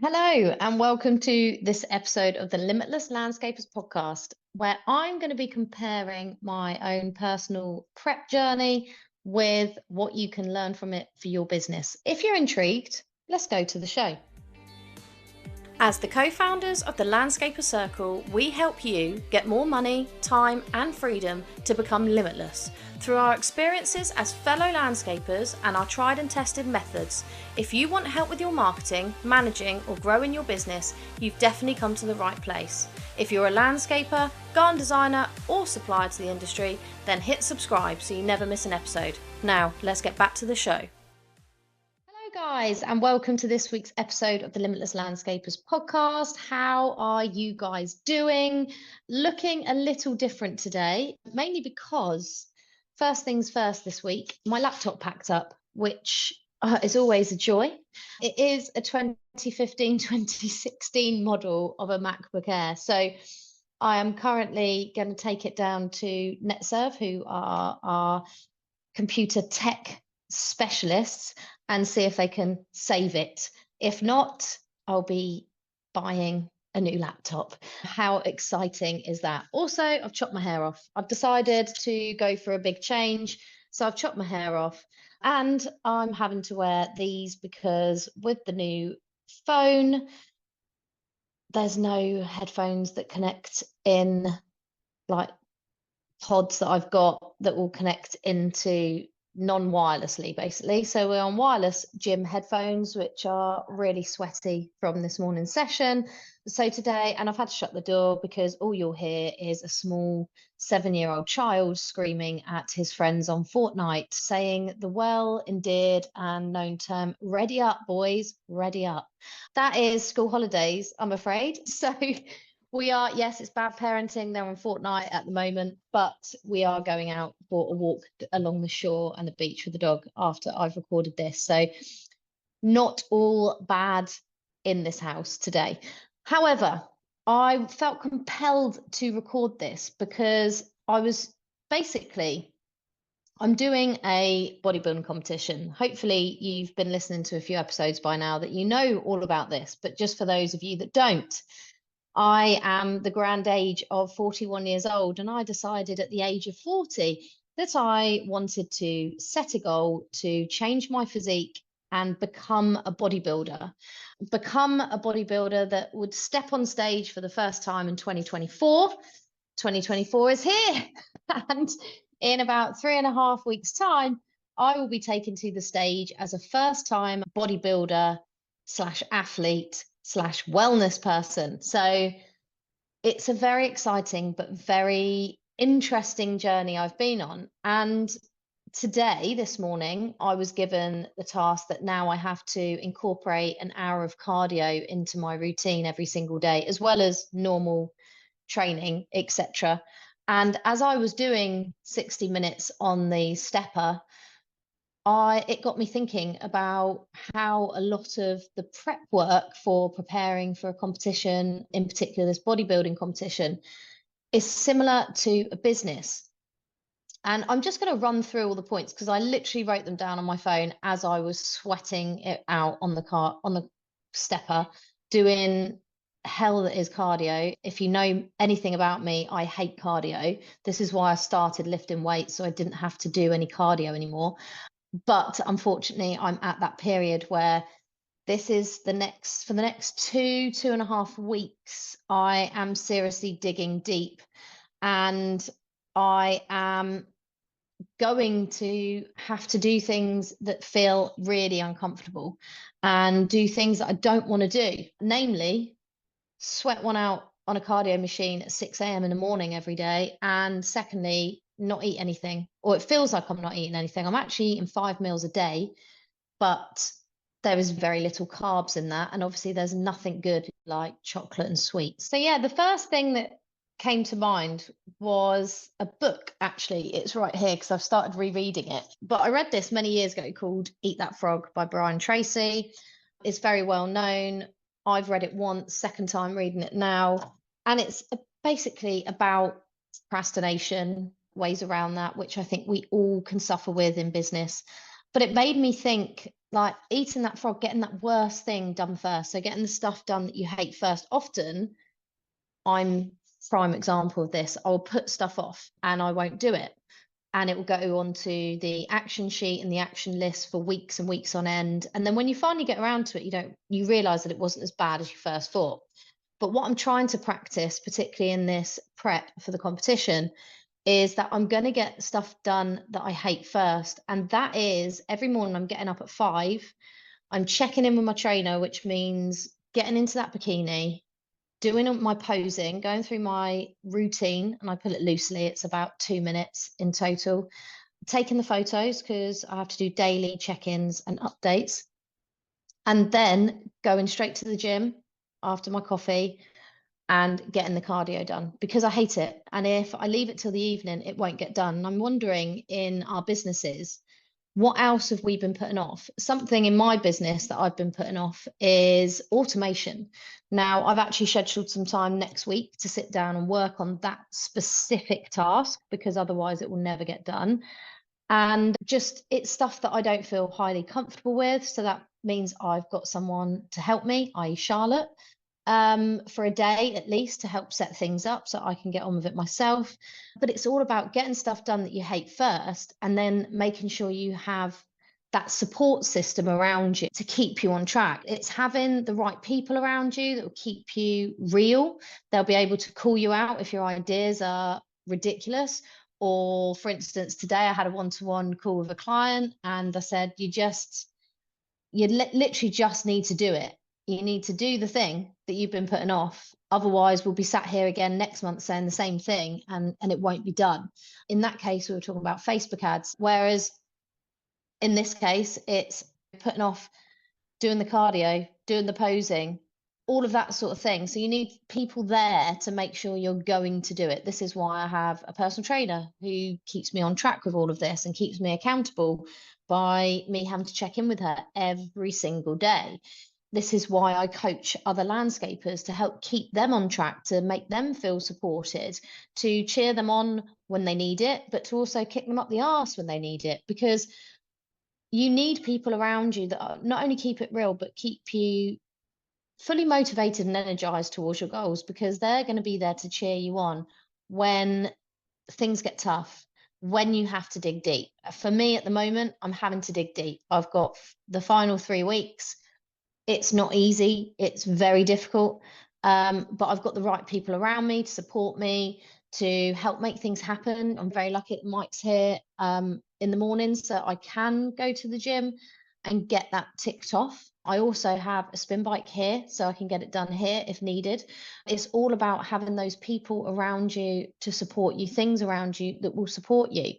Hello, and welcome to this episode of the Limitless Landscapers podcast, where I'm going to be comparing my own personal prep journey with what you can learn from it for your business. If you're intrigued, let's go to the show. As the co-founders of the Landscaper Circle, we help you get more money, time and freedom to become limitless through our experiences as fellow landscapers and our tried and tested methods. If you want help with your marketing, managing or growing your business, you've definitely come to the right place. If you're a landscaper, garden designer or supplier to the industry, then hit subscribe so you never miss an episode. Now, let's get back to the show. Guys, and welcome to this week's episode of the Limitless Landscapers podcast. How are you guys doing? Looking a little different today, mainly because first things first this week, my laptop packed up, which is always a joy. It is a 2015-2016 model of a MacBook Air. So I am currently going to take it down to NetServe, who are our computer tech specialists, and see if they can save it. If not, I'll be buying a new laptop. How exciting is that? Also, I've chopped my hair off. I've decided to go for a big change. So I've chopped my hair off and I'm having to wear these because with the new phone, there's no headphones that connect in, like pods that I've got that will connect into non-wirelessly basically. So we're on wireless gym headphones, which are really sweaty from this morning's session. So today, and I've had to shut the door because all you'll hear is a small 7-year-old child screaming at his friends on Fortnite, saying the well endeared and known term, ready up boys, ready up. That is school holidays, I'm afraid. So we are, yes, it's bad parenting. They're on Fortnite at the moment, but we are going out for a walk along the shore and the beach with the dog after I've recorded this. So not all bad in this house today. However, I felt compelled to record this because I'm doing a bodybuilding competition. Hopefully you've been listening to a few episodes by now that you know all about this, but just for those of you that don't, I am the grand age of 41 years old, and I decided at the age of 40 that I wanted to set a goal to change my physique and become a bodybuilder. Become a bodybuilder that would step on stage for the first time in 2024. 2024 is here. And in about 3.5 weeks' time, I will be taken to the stage as a first-time bodybuilder slash athlete slash wellness person. So it's a very exciting but very interesting journey I've been on. And today, this morning, I was given the task that now I have to incorporate an hour of cardio into my routine every single day, as well as normal training, etc. And as I was doing 60 minutes on the stepper, it got me thinking about how a lot of the prep work for preparing for a competition, in particular this bodybuilding competition, is similar to a business. And I'm just going to run through all the points because I literally wrote them down on my phone as I was sweating it out on the stepper, doing hell that is cardio. If you know anything about me, I hate cardio. This is why I started lifting weights, so I didn't have to do any cardio anymore. But unfortunately, I'm at that period where this is for the next 2.5 weeks, I am seriously digging deep, and I am going to have to do things that feel really uncomfortable and do things that I don't want to do, namely sweat one out on a cardio machine at 6 a.m. in the morning every day. And secondly, not eat anything, or it feels like I'm not eating anything. I'm actually eating 5 meals a day, but there is very little carbs in that. And obviously there's nothing good like chocolate and sweets. So yeah, the first thing that came to mind was a book. Actually, it's right here because I've started rereading it, but I read this many years ago called Eat That Frog by Brian Tracy. It's very well known. I've read it once, second time reading it now, and it's basically about procrastination, ways around that, which I think we all can suffer with in business. But it made me think like eating that frog, getting that worst thing done first. So getting the stuff done that you hate first. Often I'm prime example of this. I'll put stuff off and I won't do it. And it will go onto the action sheet and the action list for weeks and weeks on end. And then when you finally get around to it, you realize that it wasn't as bad as you first thought. But what I'm trying to practice, particularly in this prep for the competition, is that I'm going to get stuff done that I hate first. And that is every morning I'm getting up at 5. I'm checking in with my trainer, which means getting into that bikini, doing my posing, going through my routine, and I put it loosely, it's about 2 minutes in total, taking the photos because I have to do daily check-ins and updates, and then going straight to the gym after my coffee and getting the cardio done because I hate it. And if I leave it till the evening, it won't get done. And I'm wondering in our businesses, what else have we been putting off? Something in my business that I've been putting off is automation. Now, I've actually scheduled some time next week to sit down and work on that specific task because otherwise it will never get done. And just it's stuff that I don't feel highly comfortable with. So that means I've got someone to help me, i.e. Charlotte, for a day at least to help set things up so I can get on with it myself. But it's all about getting stuff done that you hate first and then making sure you have that support system around you to keep you on track. It's having the right people around you that will keep you real. They'll be able to call you out if your ideas are ridiculous. Or, for instance, today I had a one-to-one call with a client and I said, literally just need to do it. You need to do the thing that you've been putting off. Otherwise, we'll be sat here again next month saying the same thing and it won't be done. In that case, we were talking about Facebook ads. Whereas in this case, it's putting off doing the cardio, doing the posing, all of that sort of thing. So you need people there to make sure you're going to do it. This is why I have a personal trainer who keeps me on track with all of this and keeps me accountable by me having to check in with her every single day. This is why I coach other landscapers to help keep them on track, to make them feel supported, to cheer them on when they need it, but to also kick them up the arse when they need it, because you need people around you that not only keep it real, but keep you fully motivated and energized towards your goals, because they're going to be there to cheer you on when things get tough, when you have to dig deep. For me at the moment, I'm having to dig deep. I've got the final 3 weeks. It's not easy. It's very difficult. But I've got the right people around me to support me, to help make things happen. I'm very lucky that Mike's here in the mornings, so I can go to the gym and get that ticked off. I also have a spin bike here, so I can get it done here if needed. It's all about having those people around you to support you, things around you that will support you.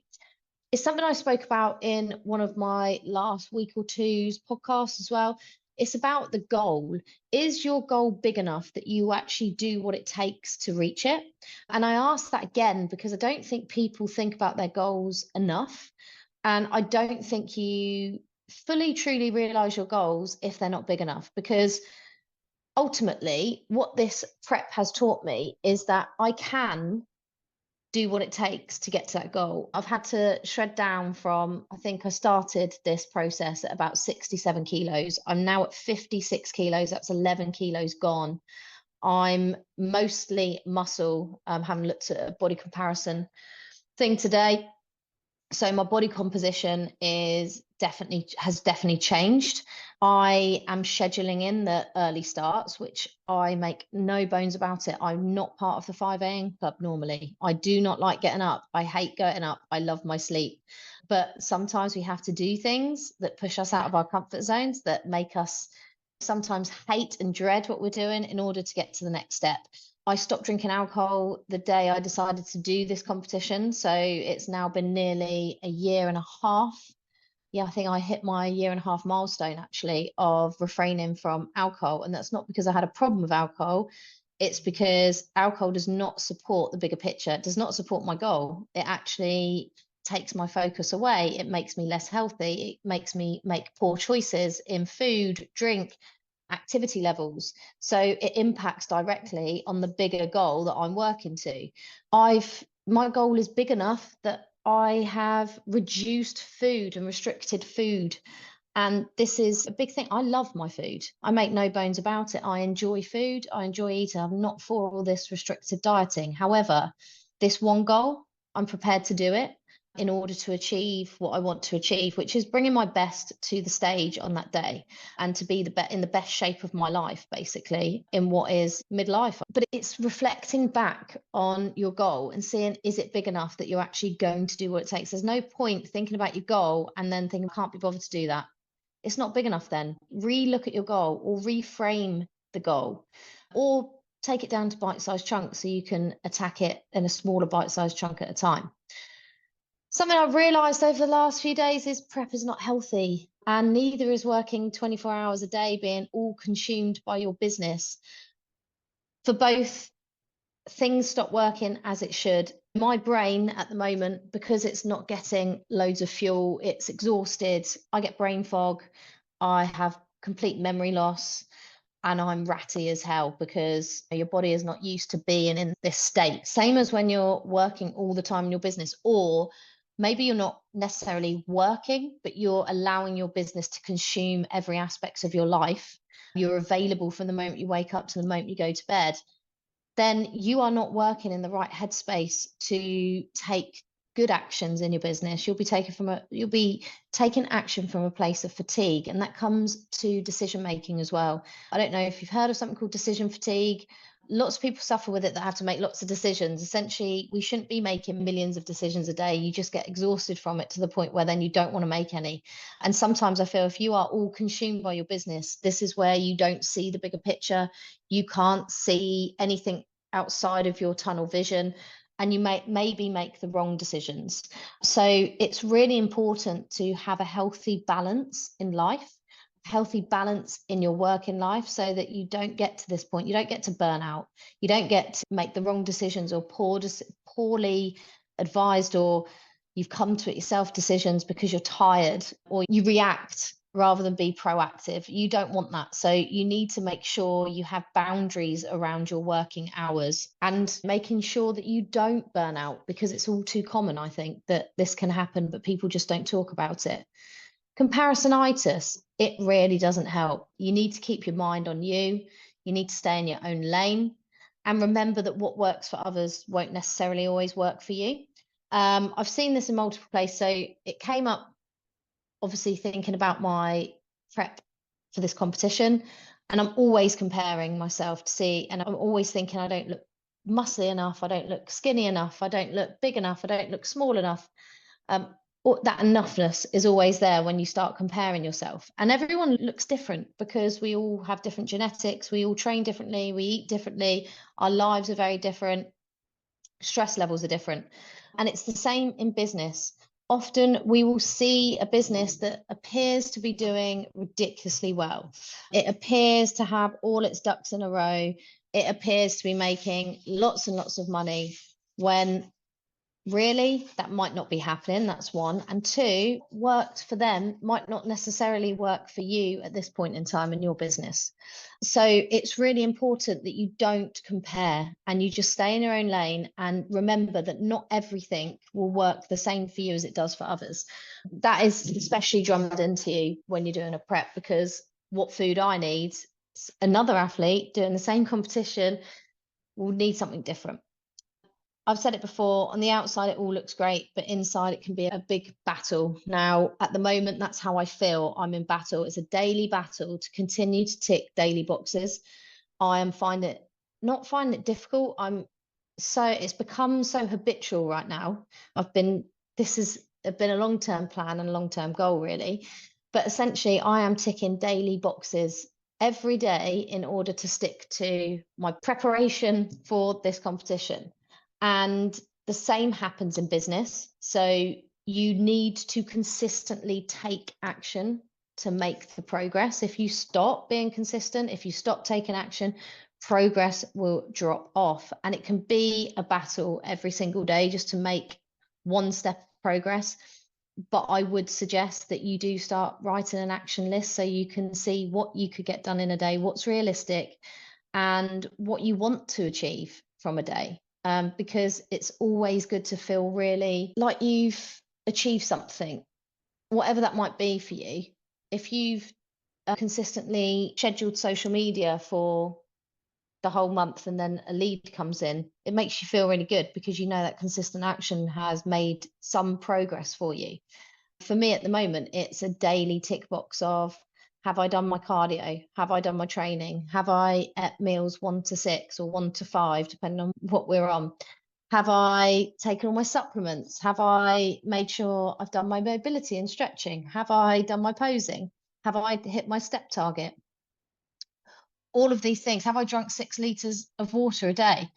It's something I spoke about in one of my last week or two's podcasts as well. It's about the goal. Is your goal big enough that you actually do what it takes to reach it? And I ask that again because I don't think people think about their goals enough. And I don't think you fully, truly realize your goals if they're not big enough. Because ultimately, what this prep has taught me is that I can do what it takes to get to that goal. I've had to shred down from, I think I started this process at about 67 kilos. I'm now at 56 kilos. That's 11 kilos gone. I'm mostly muscle. Having looked at a body comparison thing today. So my body composition has definitely changed. I am scheduling in the early starts, which I make no bones about it. I'm not part of the 5 a.m. club normally. I do not like getting up. I hate getting up. I love my sleep. But sometimes we have to do things that push us out of our comfort zones, that make us sometimes hate and dread what we're doing in order to get to the next step. I stopped drinking alcohol the day I decided to do this competition. So it's now been nearly a year and a half. Yeah, I think I hit my 1.5 year milestone actually of refraining from alcohol. And that's not because I had a problem with alcohol. It's because alcohol does not support the bigger picture. It does not support my goal. It actually takes my focus away. It makes me less healthy. It makes me make poor choices in food, drink, activity levels. So it impacts directly on the bigger goal that I'm working to. My goal is big enough that I have reduced food and restricted food And this is a big thing. I love my food. I make no bones about it. I enjoy food. I enjoy eating. I'm not for all this restrictive dieting. However, this one goal, I'm prepared to do it in order to achieve what I want to achieve, which is bringing my best to the stage on that day and to be in the best shape of my life, basically, in what is midlife. But it's reflecting back on your goal and seeing, is it big enough that you're actually going to do what it takes? There's no point thinking about your goal and then thinking, I can't be bothered to do that. It's not big enough then. Re-look at your goal or reframe the goal, or take it down to bite-sized chunks so you can attack it in a smaller bite-sized chunk at a time. Something I've realised over the last few days is prep is not healthy, and neither is working 24 hours a day, being all consumed by your business. For both, things stop working as it should. My brain at the moment, because it's not getting loads of fuel, it's exhausted. I get brain fog. I have complete memory loss, and I'm ratty as hell because your body is not used to being in this state. Same as when you're working all the time in your business, or maybe you're not necessarily working, but you're allowing your business to consume every aspect of your life. You're available from the moment you wake up to the moment you go to bed. Then you are not working in the right headspace to take good actions in your business. You'll be taking action from a place of fatigue, and that comes to decision making as well. I don't know if you've heard of something called decision fatigue. Lots of people suffer with it that have to make lots of decisions. Essentially, we shouldn't be making millions of decisions a day. You just get exhausted from it to the point where then you don't want to make any. And sometimes I feel if you are all consumed by your business, this is where you don't see the bigger picture. You can't see anything outside of your tunnel vision, and you maybe make the wrong decisions. So it's really important to have a healthy balance in life, healthy balance in your working life, so that you don't get to this point. You don't get to burnout. You don't get to make the wrong decisions or poorly advised, or you've come to it yourself decisions because you're tired, or you react rather than be proactive. You don't want that. So you need to make sure you have boundaries around your working hours and making sure that you don't burn out, because it's all too common, I think, that this can happen, but people just don't talk about it. Comparisonitis, it really doesn't help. You need to keep your mind on you. You need to stay in your own lane, and remember that what works for others won't necessarily always work for you. I've seen this in multiple places. So it came up, obviously, thinking about my prep for this competition, and I'm always comparing myself to see, and I'm always thinking I don't look muscly enough, I don't look skinny enough, I don't look big enough, I don't look small enough. That enoughness is always there when you start comparing yourself, and everyone looks different because we all have different genetics, we all train differently, we eat differently, our lives are very different, stress levels are different. And it's the same in business. Often we will see a business that appears to be doing ridiculously well. It appears to have all its ducks in a row. It appears to be making lots and lots of money, when really that might not be happening. That's one. And two, worked for them might not necessarily work for you at this point in time in your business. So it's really important that you don't compare, and you just stay in your own lane, and remember that not everything will work the same for you as it does for others. That is especially drummed into you when you're doing a prep, because what food I need, another athlete doing the same competition will need something different. I've said it before, on the outside, it all looks great, but inside it can be a big battle. Now, at the moment, that's how I feel. I'm in battle. It's a daily battle to continue to tick daily boxes. I am not finding it difficult. It's become so habitual right now. This has been a long-term plan and a long-term goal, really. But essentially, I am ticking daily boxes every day in order to stick to my preparation for this competition. And the same happens in business. So you need to consistently take action to make the progress. If you stop being consistent, if you stop taking action, progress will drop off. And it can be a battle every single day just to make one step of progress. But I would suggest that you do start writing an action list so you can see what you could get done in a day, what's realistic, and what you want to achieve from a day. Because it's always good to feel really like you've achieved something, whatever that might be for you. if you've consistently scheduled social media for the whole month and then a lead comes in, it makes you feel really good because you know that consistent action has made some progress for you. For me at the moment, it's a daily tick box of, have I done my cardio? Have I done my training? Have I ate meals 1 to 6 or 1 to 5, depending on what we're on? Have I taken all my supplements? Have I made sure I've done my mobility and stretching? Have I done my posing? Have I hit my step target? All of these things. Have I drunk 6 litres of water a day?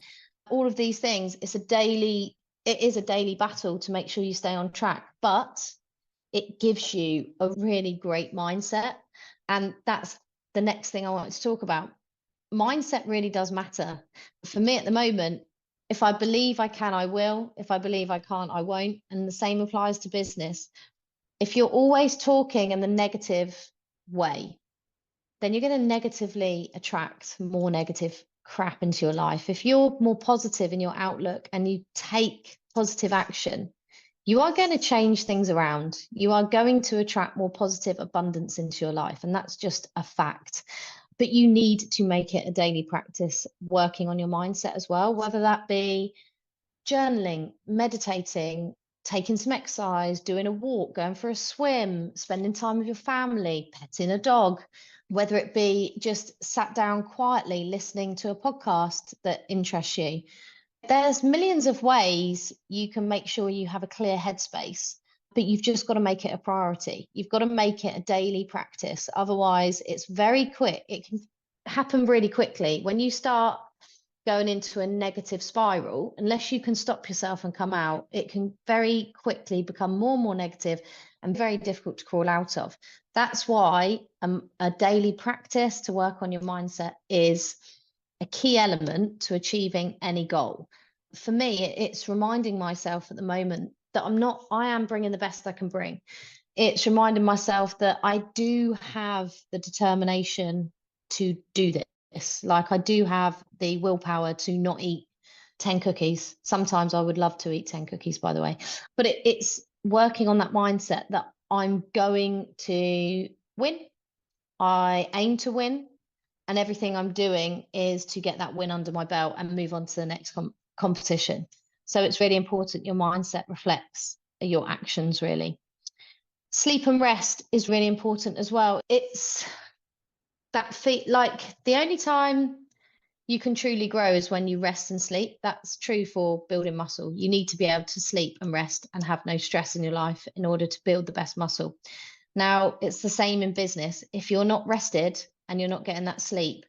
All of these things, it is a daily battle to make sure you stay on track, but it gives you a really great mindset. And that's the next thing I wanted to talk about. Mindset really does matter. For me at the moment, if I believe I can, I will. If I believe I can't, I won't. And the same applies to business. If you're always talking in the negative way, then you're going to negatively attract more negative crap into your life. If you're more positive in your outlook and you take positive action, you are going to change things around. You are going to attract more positive abundance into your life. And that's just a fact. But you need to make it a daily practice, working on your mindset as well, whether that be journaling, meditating, taking some exercise, doing a walk, going for a swim, spending time with your family, petting a dog, whether it be just sat down quietly listening to a podcast that interests you. There's millions of ways you can make sure you have a clear headspace, but you've just got to make it a priority. You've got to make it a daily practice. Otherwise, it's very quick. It can happen really quickly. When you start going into a negative spiral, unless you can stop yourself and come out, it can very quickly become more and more negative and very difficult to crawl out of. That's why a daily practice to work on your mindset is a key element to achieving any goal. For me, it's reminding myself at the moment that I am bringing the best I can bring. It's reminding myself that I do have the determination to do this. Like, I do have the willpower to not eat 10 cookies. Sometimes I would love to eat 10 cookies, by the way, but it's working on that mindset that I'm going to win. I aim to win, and everything I'm doing is to get that win under my belt and move on to the next competition. So it's really important your mindset reflects your actions, really. Sleep and rest is really important as well. It's that like the only time you can truly grow is when you rest and sleep. That's true for building muscle. You need to be able to sleep and rest and have no stress in your life in order to build the best muscle. Now, it's the same in business. If you're not rested and you're not getting that sleep,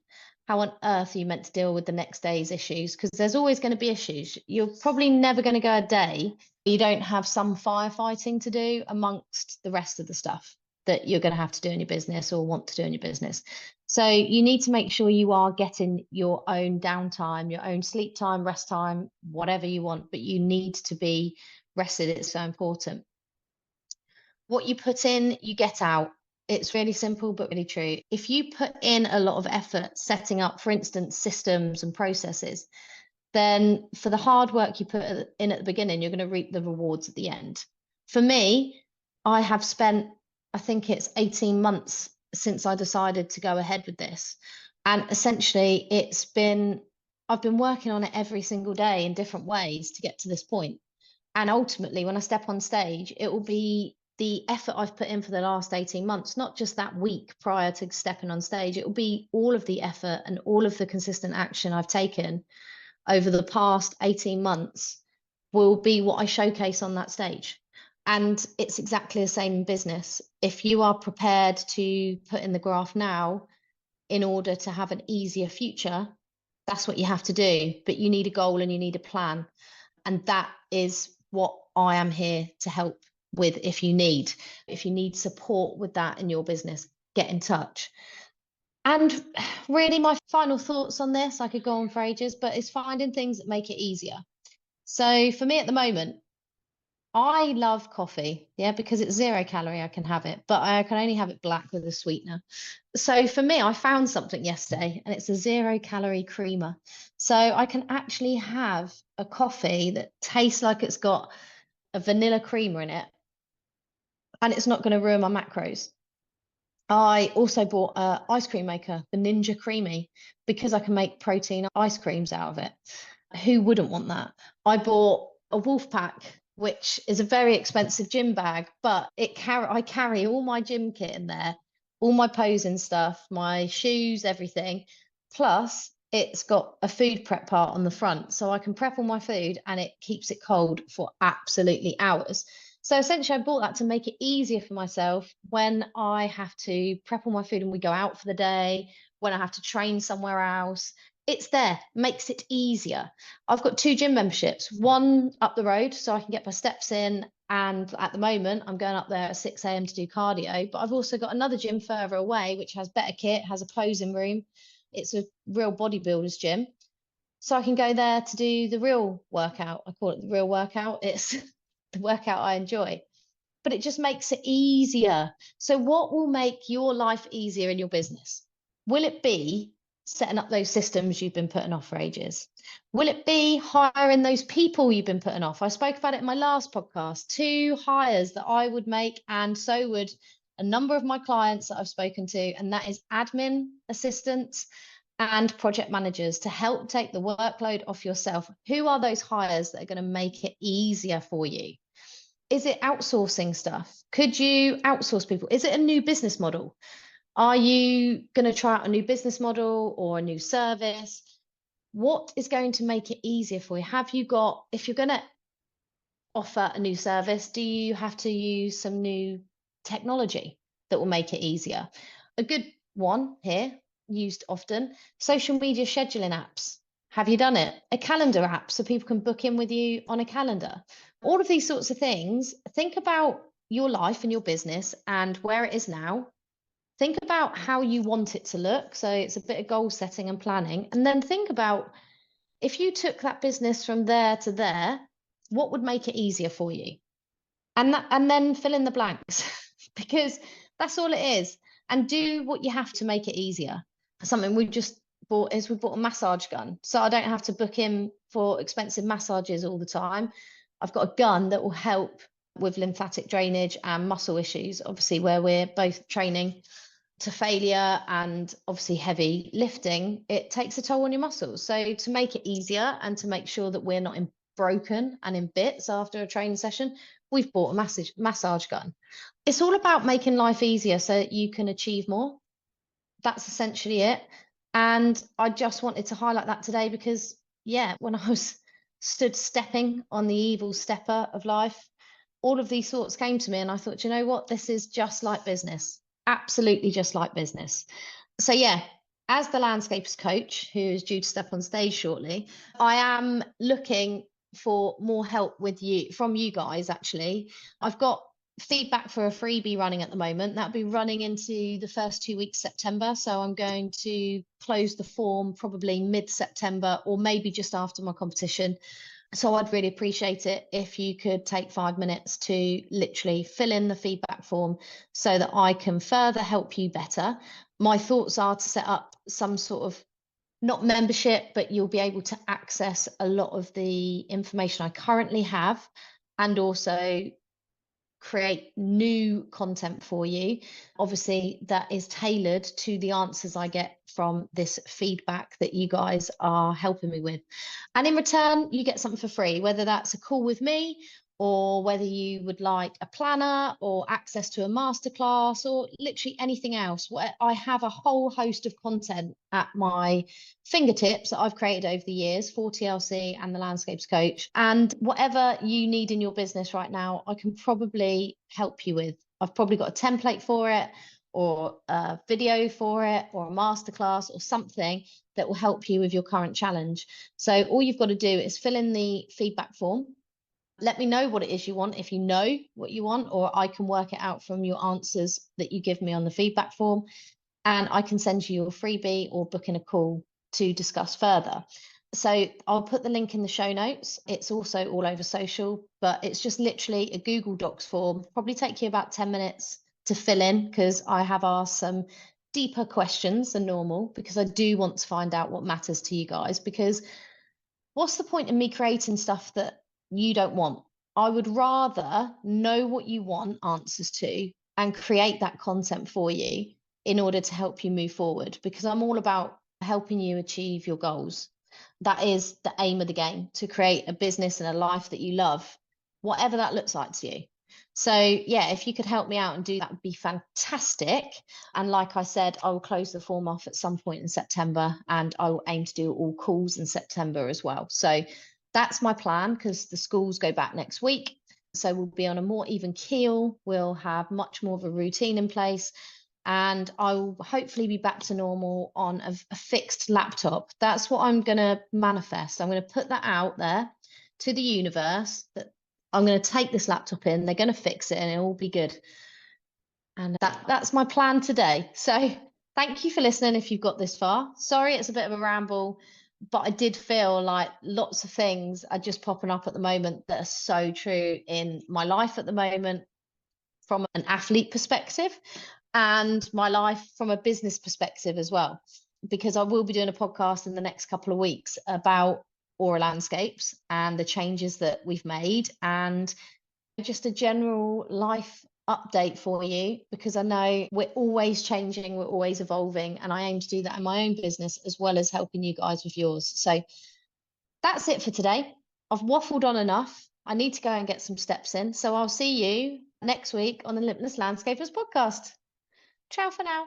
how on earth are you meant to deal with the next day's issues? Because there's always going to be issues. You're probably never going to go a day you don't have some firefighting to do amongst the rest of the stuff that you're going to have to do in your business or want to do in your business. So you need to make sure you are getting your own downtime, your own sleep time, rest time, whatever you want, but you need to be rested. It's so important. What you put in, you get out. It's really simple, but really true. If you put in a lot of effort setting up, for instance, systems and processes, then for the hard work you put in at the beginning, you're going to reap the rewards at the end. For me, I have spent, I think it's 18 months since I decided to go ahead with this. And essentially I've been working on it every single day in different ways to get to this point. And ultimately, when I step on stage, it will be the effort I've put in for the last 18 months, not just that week prior to stepping on stage. It will be all of the effort and all of the consistent action I've taken over the past 18 months will be what I showcase on that stage. And it's exactly the same in business. If you are prepared to put in the graft now in order to have an easier future, that's what you have to do. But you need a goal and you need a plan. And that is what I am here to help with. If you need support with that in your business, get in touch. And really, my final thoughts on this, I could go on for ages, but it's finding things that make it easier. So for me at the moment, I love coffee, because it's 0 calorie, I can have it, but I can only have it black with a sweetener. So for me, I found something yesterday and it's a 0 calorie creamer. So I can actually have a coffee that tastes like it's got a vanilla creamer in it and it's not going to ruin my macros. I also bought an ice cream maker, the Ninja Creamy, because I can make protein ice creams out of it. Who wouldn't want that? I bought a wolf pack, which is a very expensive gym bag, but I carry all my gym kit in there, all my posing stuff, my shoes, everything. Plus, it's got a food prep part on the front, so I can prep all my food and it keeps it cold for absolutely hours. So essentially, I bought that to make it easier for myself when I have to prep all my food and we go out for the day, when I have to train somewhere else. It's there, makes it easier. I've got 2 gym memberships, one up the road so I can get my steps in. And at the moment, I'm going up there at 6 a.m. to do cardio. But I've also got another gym further away, which has better kit, has a posing room. It's a real bodybuilder's gym. So I can go there to do the real workout. I call it the real workout. It's the workout I enjoy, but it just makes it easier. So, what will make your life easier in your business? Will it be setting up those systems you've been putting off for ages? Will it be hiring those people you've been putting off? I spoke about it in my last podcast, 2 hires that I would make, and so would a number of my clients that I've spoken to, and that is admin assistants and project managers to help take the workload off yourself. Who are those hires that are going to make it easier for you? Is it outsourcing stuff? Could you outsource people? Is it a new business model? Are you going to try out a new business model or a new service? What is going to make it easier for you? Have you got, if you're going to offer a new service, do you have to use some new technology that will make it easier? A good one here, used often, social media scheduling apps. Have you done it? A calendar app so people can book in with you on a calendar. All of these sorts of things. Think about your life and your business and where it is now. Think about how you want it to look. So it's a bit of goal setting and planning. And then think about if you took that business from there to there, what would make it easier for you? And then fill in the blanks because that's all it is. And do what you have to make it easier. Something we just bought is we bought a massage gun. So I don't have to book in for expensive massages all the time. I've got a gun that will help with lymphatic drainage and muscle issues, obviously, where we're both training to failure and obviously heavy lifting, it takes a toll on your muscles. So to make it easier and to make sure that we're not broken and in bits after a training session, we've bought a massage gun. It's all about making life easier so that you can achieve more. That's essentially it. And I just wanted to highlight that today because, yeah, when I was stood stepping on the evil stepper of life, all of these thoughts came to me and I thought, you know what, this is just like business. Absolutely just like business. So yeah, as the landscapers coach who is due to step on stage shortly, I am looking for more help with you from you guys. Actually, I've got feedback for a freebie running at the moment. That'll be running into the first 2 weeks September. So I'm going to close the form probably mid-September or maybe just after my competition. So I'd really appreciate it if you could take 5 minutes to literally fill in the feedback form so that I can further help you better. My thoughts are to set up some sort of not membership, but you'll be able to access a lot of the information I currently have and also create new content for you. Obviously, that is tailored to the answers I get from this feedback that you guys are helping me with. And in return, you get something for free, whether that's a call with me or whether you would like a planner or access to a masterclass or literally anything else. I have a whole host of content at my fingertips that I've created over the years for TLC and the Landscapes Coach. And whatever you need in your business right now, I can probably help you with. I've probably got a template for it or a video for it or a masterclass or something that will help you with your current challenge. So all you've got to do is fill in the feedback form. Let me know what it is you want if you know what you want, or I can work it out from your answers that you give me on the feedback form. And I can send you your freebie or book in a call to discuss further. So I'll put the link in the show notes. It's also all over social, but it's just literally a Google Docs form. Probably take you about 10 minutes to fill in because I have asked some deeper questions than normal because I do want to find out what matters to you guys. Because what's the point in me creating stuff that you don't want? I would rather know what you want answers to and create that content for you in order to help you move forward, because I'm all about helping you achieve your goals. That is the aim of the game, to create a business and a life that you love, whatever that looks like to you. So yeah, if you could help me out and do that, would be fantastic. And like I said, I will close the form off at some point in September, and I will aim to do all calls in September as well. So that's my plan, because the schools go back next week. So we'll be on a more even keel. We'll have much more of a routine in place, and I will hopefully be back to normal on a fixed laptop. That's what I'm going to manifest. I'm going to put that out there to the universe, that I'm going to take this laptop in, they're going to fix it, and it'll all be good. And that's my plan today. So thank you for listening if you've got this far. Sorry, it's a bit of a ramble, but I did feel like lots of things are just popping up at the moment that are so true in my life at the moment, from an athlete perspective, and my life from a business perspective as well, because I will be doing a podcast in the next couple of weeks about Aura Landscapes and the changes that we've made, and just a general life update for you, because I know we're always changing, we're always evolving, and I aim to do that in my own business as well as helping you guys with yours. So that's it for today. I've waffled on enough. I need to go and get some steps in. So I'll see you next week on the Limitless Landscapers podcast. Ciao for now.